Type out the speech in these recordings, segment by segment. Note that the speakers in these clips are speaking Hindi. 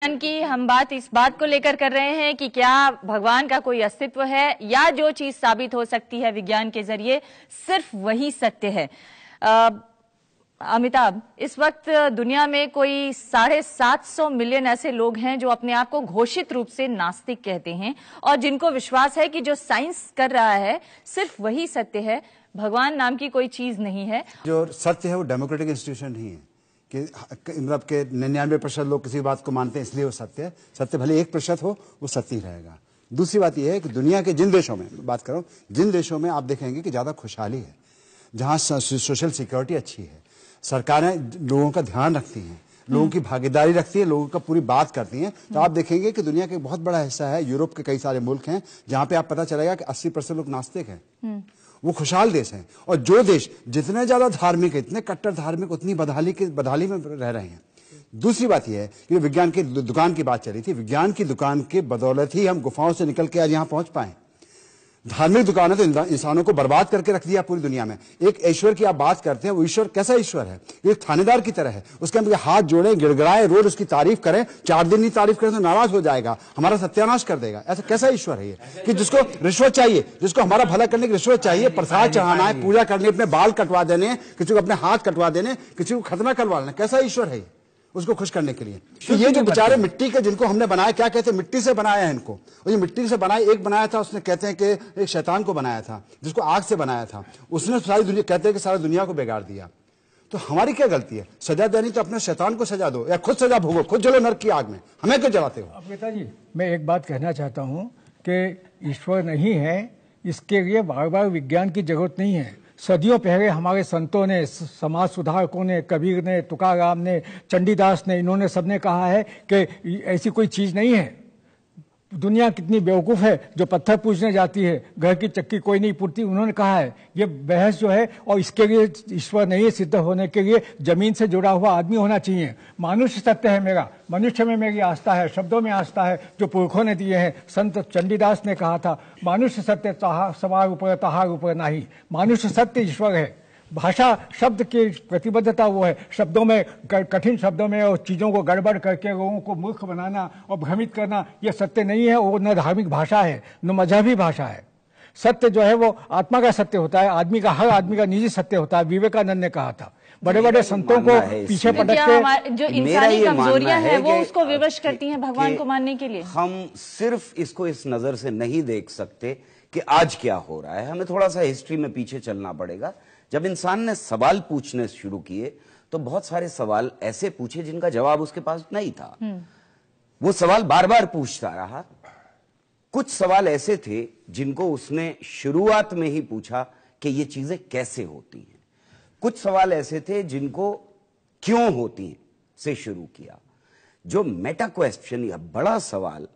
की हम बात इस बात को लेकर कर रहे हैं कि क्या भगवान का कोई अस्तित्व है या जो चीज साबित हो सकती है विज्ञान के जरिए सिर्फ वही सत्य है। अमिताभ, इस वक्त दुनिया में कोई 750 मिलियन ऐसे लोग हैं जो अपने आप को घोषित रूप से नास्तिक कहते हैं और जिनको विश्वास है कि जो साइंस कर रहा है सिर्फ वही सत्य है, भगवान नाम की कोई चीज नहीं है। जो सत्य है वो डेमोक्रेटिक इंस्टीट्यूशन नहीं है कि मतलब के 99% लोग किसी बात को मानते हैं इसलिए वो सत्य है। सत्य भले 1% हो, वो सत्य ही रहेगा। दूसरी बात यह है कि दुनिया के जिन देशों में बात करो, जिन देशों में आप देखेंगे कि ज्यादा खुशहाली है, जहां सोशल सिक्योरिटी अच्छी है, सरकारें लोगों का ध्यान रखती हैं, लोगों की भागीदारी रखती है, लोगों का पूरी बात करती हैं, तो आप देखेंगे कि दुनिया का एक बहुत बड़ा हिस्सा है, यूरोप के कई सारे मुल्क हैं जहां पे आप पता चलेगा कि 80% लोग नास्तिक हैं। वो खुशहाल देश हैं। और जो देश जितने ज्यादा धार्मिक है, इतने कट्टर धार्मिक, उतनी बदहाली में रह रहे हैं। दूसरी बात यह है कि विज्ञान की दुकान की बात चली थी, विज्ञान की दुकान के बदौलत ही हम गुफाओं से निकल के आज यहां पहुंच पाए। धार्मिक दुकान है तो इंसानों को बर्बाद करके रख दिया पूरी दुनिया में। एक ईश्वर की आप बात करते हैं, वो ईश्वर कैसा ईश्वर है? ये थानेदार की तरह है, उसके अंदर हाथ जोड़े, गिड़गिड़ाए, रोज उसकी तारीफ करें, 4 दिन नहीं तारीफ करें तो नाराज हो जाएगा, हमारा सत्यानाश कर देगा। ऐसा कैसा ईश्वर है ये कि जिसको रिश्वत चाहिए, जिसको हमारा भला करने की रिश्वत चाहिए, प्रसाद चढ़ाना है, पूजा करनी, अपने बाल कटवा देने, किसी को अपने हाथ कटवा देने, किसी को खतना करवा लेना, कैसा ईश्वर है उसको खुश करने के लिए? तो ये जो बेचारे मिट्टी के जिनको हमने बनाया, क्या कहते हैं, मिट्टी से बनाया है इनको, और ये मिट्टी से बनाया, एक बनाया था उसने, कहते हैं कि एक शैतान को बनाया था जिसको आग से बनाया था, उसने सारी दुनिया, कहते हैं कि सारी दुनिया को बिगाड़ दिया। तो हमारी क्या गलती है? सजा देनी तो अपने शैतान को सजा दो या खुद सजा भोगो, खुद जलो नरक की आग में, हमें क्यों जलाते हो? पिताजी, मैं एक बात कहना चाहता हूँ कि ईश्वर नहीं है, इसके लिए बार बार विज्ञान की जरूरत नहीं है। सदियों पहले हमारे संतों ने, समाज सुधारकों ने, कबीर ने, तुकाराम ने, चंडीदास ने, इन्होंने सबने कहा है कि ऐसी कोई चीज नहीं है। दुनिया कितनी बेवकूफ़ है जो पत्थर पूजने जाती है, घर की चक्की कोई नहीं पूछती, उन्होंने कहा है। ये बहस जो है, और इसके लिए ईश्वर नहीं है, सिद्ध होने के लिए जमीन से जुड़ा हुआ आदमी होना चाहिए। मनुष्य सत्य है मेरा, मनुष्य में मेरी आस्था है, शब्दों में आस्था है जो पुरखों ने दिए हैं। संत चंडीदास ने कहा था, मनुष्य सत्य सवार ऊपर तहार ऊपर नाही, मनुष्य सत्य ईश्वर है। भाषा शब्द की प्रतिबद्धता वो है, शब्दों में, कठिन शब्दों में और चीज़ों को गड़बड़ करके लोगों को मूर्ख बनाना और भ्रमित करना, ये सत्य नहीं है। वो न धार्मिक भाषा है न मजहबी भाषा है। सत्य जो है वो आत्मा का सत्य होता है, आदमी का, हर आदमी का निजी सत्य होता है। विवेकानंद ने कहा था। बड़े बड़े संतों को पीछे पटक के जो इंसानी कमजोरियां हैं वो उसको विवश करती हैं भगवान को मानने के लिए। हम सिर्फ इसको इस नजर से नहीं देख सकते कि आज क्या हो रहा है, हमें थोड़ा सा हिस्ट्री में पीछे चलना पड़ेगा। जब इंसान ने सवाल पूछने शुरू किए तो बहुत सारे सवाल ऐसे पूछे जिनका जवाब उसके पास नहीं था। वो सवाल बार बार पूछता रहा। कुछ सवाल ऐसे थे जिनको उसने शुरुआत में ही पूछा कि ये चीजें कैसे होती हैं। कुछ सवाल ऐसे थे जिनको क्यों होती हैं से शुरू किया। जो मेटा क्वेश्चन या बड़ा सवाल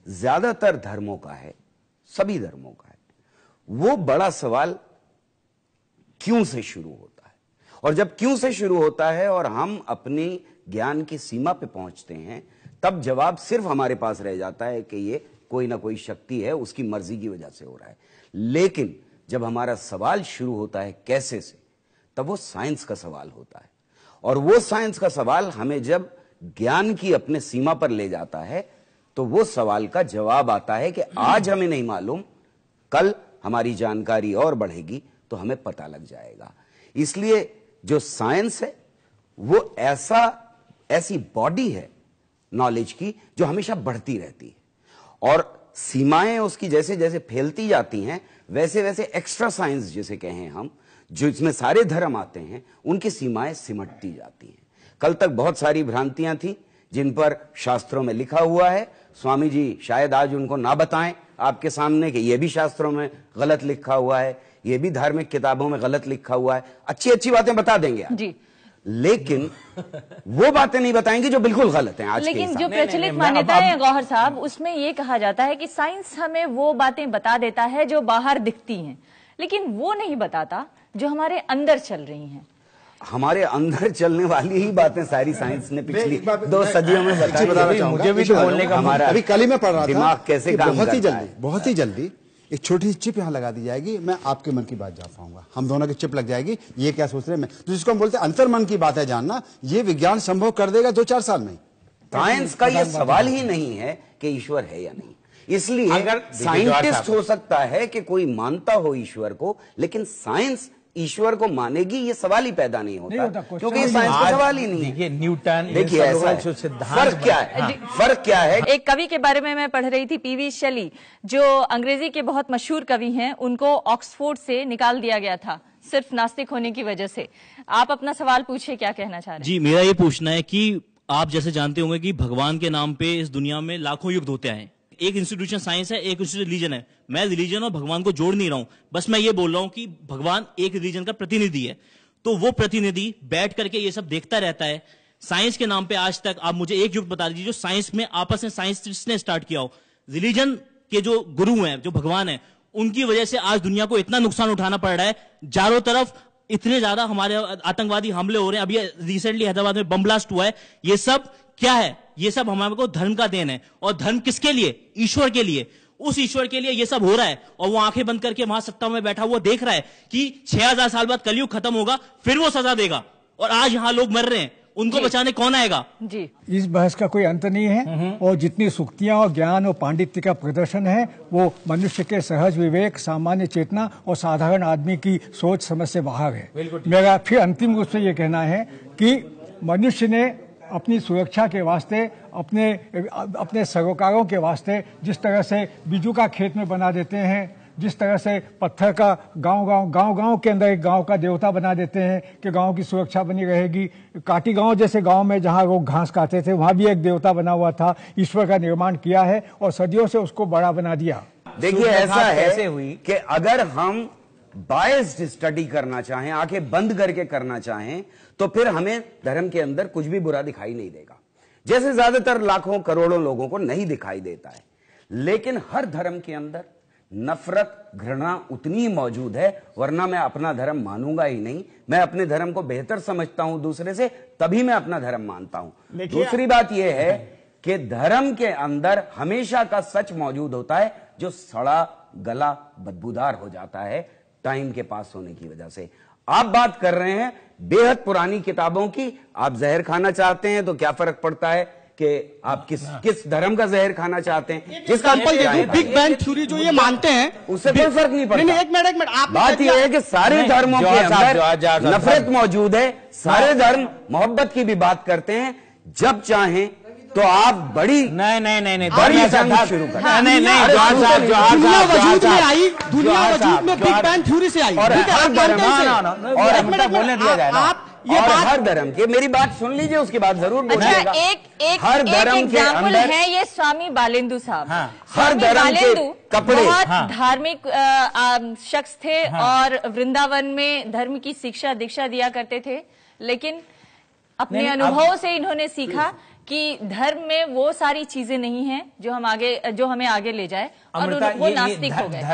ज्यादातर धर्मों का है, सभी धर्मों का है, वो बड़ा सवाल क्यों से शुरू होता है। और जब क्यों से शुरू होता है और हम अपनी ज्ञान की सीमा पे पहुंचते हैं, तब जवाब सिर्फ हमारे पास रह जाता है कि ये कोई ना कोई शक्ति है, उसकी मर्जी की वजह से हो रहा है। लेकिन जब हमारा सवाल शुरू होता है कैसे से, तब वो साइंस का सवाल होता है। और वो साइंस का सवाल हमें जब ज्ञान की अपने सीमा पर ले जाता है, तो वो सवाल का जवाब आता है कि आज हमें नहीं मालूम, कल हमारी जानकारी और बढ़ेगी तो हमें पता लग जाएगा। इसलिए जो साइंस है वो ऐसी बॉडी है नॉलेज की जो हमेशा बढ़ती रहती है, और सीमाएं उसकी जैसे जैसे फैलती जाती हैं, वैसे वैसे एक्स्ट्रा साइंस जिसे कहें हम, जो इसमें सारे धर्म आते हैं, उनकी सीमाएं सिमटती जाती हैं। कल तक बहुत सारी भ्रांतियां थी जिन पर शास्त्रों में लिखा हुआ है। स्वामी जी शायद आज उनको ना बताएं आपके सामने कि यह भी शास्त्रों में गलत लिखा हुआ है, ये भी धार्मिक किताबों में गलत लिखा हुआ है। अच्छी अच्छी बातें बता देंगे जी, लेकिन वो बातें नहीं बताएंगे जो बिल्कुल गलत हैं आज। लेकिन जो प्रचलित मान्यताएं हैं गौहर साहब, उसमें ये कहा जाता है कि साइंस हमें वो बातें बता देता है जो बाहर दिखती हैं, लेकिन वो नहीं बताता जो हमारे अंदर चल रही हैं। हमारे अंदर चलने वाली ही बातें सारी साइंस ने पिछली 2 सदियों में बताई। मुझे भी बोलने का हमारा अभी कल ही में पढ़ रहा था, दिमाग कैसे काम करता है। बहुत ही जल्दी एक छोटी सी चिप यहाँ लगा दी जाएगी, मैं आपके मन की बात जान पाऊंगा, हम दोनों की चिप लग जाएगी। ये क्या सोच रहे हैं, मैं तो जिसको हम बोलते हैं अंतर मन की बात है जानना, ये विज्ञान संभव कर देगा 2-4 साल में। साइंस का ये सवाल ही नहीं है कि ईश्वर है या नहीं। इसलिए अगर साइंटिस्ट हो सकता है कि कोई मानता हो ईश्वर को, लेकिन साइंस ईश्वर को मानेगी ये सवाल ही पैदा नहीं होता, क्योंकि ये साइंस का सवाल ही नहीं है। देखिए न्यूटन, देखिए ऐसा फर्क क्या है, फर्क क्या है। एक कवि के बारे में मैं पढ़ रही थी, पीवी शैली, जो अंग्रेजी के बहुत मशहूर कवि हैं, उनको ऑक्सफोर्ड से निकाल दिया गया था सिर्फ नास्तिक होने की वजह से। आप अपना सवाल पूछिए, क्या कहना चाह रहे हैं? जी, मेरा ये पूछना है कि आप जैसे जानते होंगे कि भगवान के नाम पे इस दुनिया में लाखों युद्ध होते हैं। एक इंस्टीट्यूशन साइंस है, एक इंस्टीट्यूशन रिलीजन है। मैं रिलीजन और भगवान को जोड़ नहीं रहा हूं, बस मैं ये बोल रहा हूं कि भगवान एक रिलीजन का प्रतिनिधि है, तो वो प्रतिनिधि बैठ करके ये सब देखता रहता है। साइंस के नाम पे आज तक आप मुझे एक युग बता दीजिए जो साइंस में आपस में साइंटिस्ट ने स्टार्ट किया हो। रिलीजन के जो गुरु हैं, जो भगवान है, उनकी वजह से आज दुनिया को इतना नुकसान उठाना पड़ रहा है। चारों तरफ इतने ज्यादा हमारे आतंकवादी हमले हो रहे हैं। अभी रिसेंटली हैदराबाद में बम ब्लास्ट हुआ है। ये सब क्या है? ये सब हमारे को धर्म का देन है। और धर्म किसके लिए? ईश्वर के लिए। उस ईश्वर के लिए ये सब हो रहा है, और वो आंखें बंद करके वहां सत्ता में बैठा हुआ देख रहा है कि 6000 साल बाद कलयुग खत्म होगा, फिर वो सजा देगा। और आज यहां लोग मर रहे हैं, उनको बचाने कौन आएगा? जी, इस बहस का कोई अंत नहीं है, और जितनी सुक्तियां और ज्ञान और पांडित्य का प्रदर्शन है वो मनुष्य के सहज विवेक, सामान्य चेतना और साधारण आदमी की सोच समझ से बाहर है। मेरा फिर अंतिम रूप से ये कहना है कि मनुष्य ने अपनी सुरक्षा के वास्ते, अपने सरोकारों के वास्ते जिस तरह से बीजू का खेत में बना देते हैं, जिस तरह से पत्थर का गांव के अंदर एक गांव का देवता बना देते हैं कि गांव की सुरक्षा बनी रहेगी। काटी गांव जैसे गांव में जहां लोग घास खाते थे, वहां भी एक देवता बना हुआ था। ईश्वर का निर्माण किया है और सदियों से उसको बड़ा बना दिया। देखिए ऐसा है कि अगर हम बायस्ड स्टडी करना चाहें, आंखें बंद करके करना चाहें, तो फिर हमें धर्म के अंदर कुछ भी बुरा दिखाई नहीं देगा, जैसे ज्यादातर लाखों करोड़ों लोगों को नहीं दिखाई देता है। लेकिन हर धर्म के अंदर नफरत, घृणा उतनी मौजूद है, वरना मैं अपना धर्म मानूंगा ही नहीं। मैं अपने धर्म को बेहतर समझता हूं दूसरे से, तभी मैं अपना धर्म मानता हूं। दूसरी बात यह है कि धर्म के अंदर हमेशा का सच मौजूद होता है, जो सड़ा गला बदबूदार हो जाता है टाइम के पास होने की वजह से। आप बात कर रहे हैं बेहद पुरानी किताबों की। आप जहर खाना चाहते हैं तो क्या फर्क पड़ता है कि आप किस धर्म का जहर खाना चाहते हैं? जिसका बिग बैंग थ्योरी जो ये मानते हैं, उससे कोई फर्क नहीं पड़ता। नहीं, एक मिनट आप बात यह है कि सारे धर्मों के अंदर नफरत मौजूद है। सारे धर्म मोहब्बत की भी बात करते हैं। जब चाहें तो आप बड़ी बड़ी जंग शुरू करें। दुनिया वजूद में आई, दुनिया वजूद में बिग बैंग थ्योरी से आई। और हर धर्म बोलने दिया जाए ना। आप ये बात, हर धर्म के, मेरी बात सुन लीजिए, उसके बाद जरूर बोलिएगा। हर धर्म के अंदर है ये स्वामी बालेंदु साहब। हर धर्म के कपड़े बहुत धार्मिक शख्स थे और वृंदावन में धर्म की शिक्षा दीक्षा दिया करते थे, लेकिन अपने अनुभवों से इन्होंने सीखा कि धर्म में वो सारी चीजें नहीं हैं जो हमें आगे ले जाए, और वो नास्तिक हो गए।